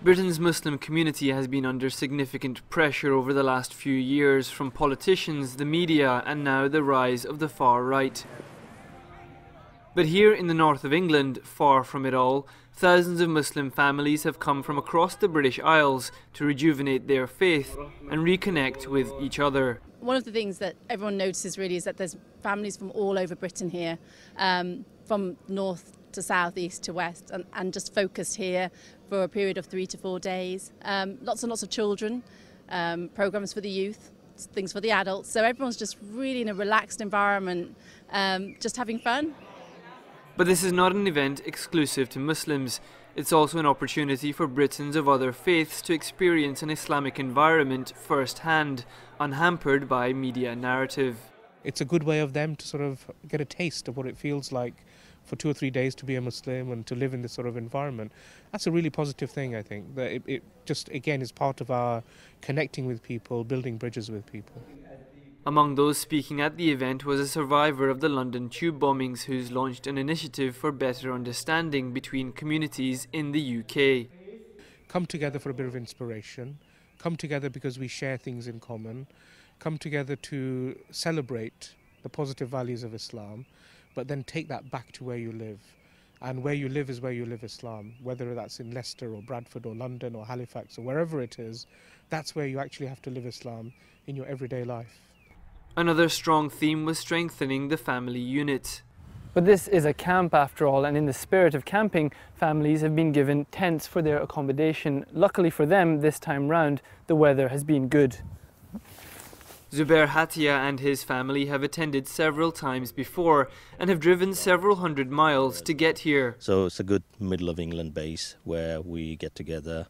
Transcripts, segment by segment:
Britain's Muslim community has been under significant pressure over the last few years from politicians, the media, and now the rise of the far right. But here in the north of England, far from it all, thousands of Muslim families have come from across the British Isles to rejuvenate their faith and reconnect with each other. One of the things that everyone notices really is that there's families from all over Britain here, from north to south, east to west, and just focused here for a period of 3 to 4 days. Lots and lots of children, programmes for the youth, things for the adults. So everyone's just really in a relaxed environment, just having fun. But this is not an event exclusive to Muslims. It's also an opportunity for Britons of other faiths to experience an Islamic environment firsthand, unhampered by media narrative. It's a good way of them to sort of get a taste of what it feels like for 2 or 3 days to be a Muslim and to live in this sort of environment. That's a really positive thing, I think. That it just, again, is part of our connecting with people, building bridges with people. Among those speaking at the event was a survivor of the London tube bombings who's launched an initiative for better understanding between communities in the UK. Come together for a bit of inspiration, come together because we share things in common, come together to celebrate the positive values of Islam, but then take that back to where you live. And where you live is where you live Islam, whether that's in Leicester or Bradford or London or Halifax or wherever it is, that's where you actually have to live Islam in your everyday life. Another strong theme was strengthening the family unit. But this is a camp after all, and in the spirit of camping, families have been given tents for their accommodation. Luckily for them, this time round, the weather has been good. Zubair Hatia and his family have attended several times before and have driven several hundred miles to get here. So it's a good middle of England base where we get together,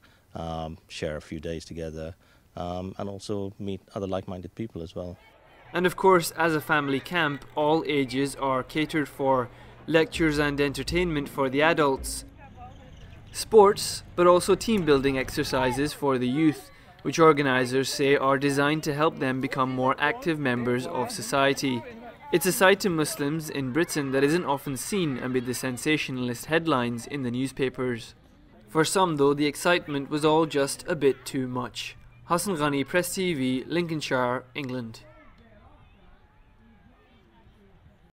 share a few days together, and also meet other like-minded people as well. And of course, as a family camp, all ages are catered for. Lectures and entertainment for the adults. Sports, but also team-building exercises for the youth, which organisers say are designed to help them become more active members of society. It's a side to Muslims in Britain that isn't often seen amid the sensationalist headlines in the newspapers. For some, though, the excitement was all just a bit too much. Hassan Ghani, Press TV, Lincolnshire, England.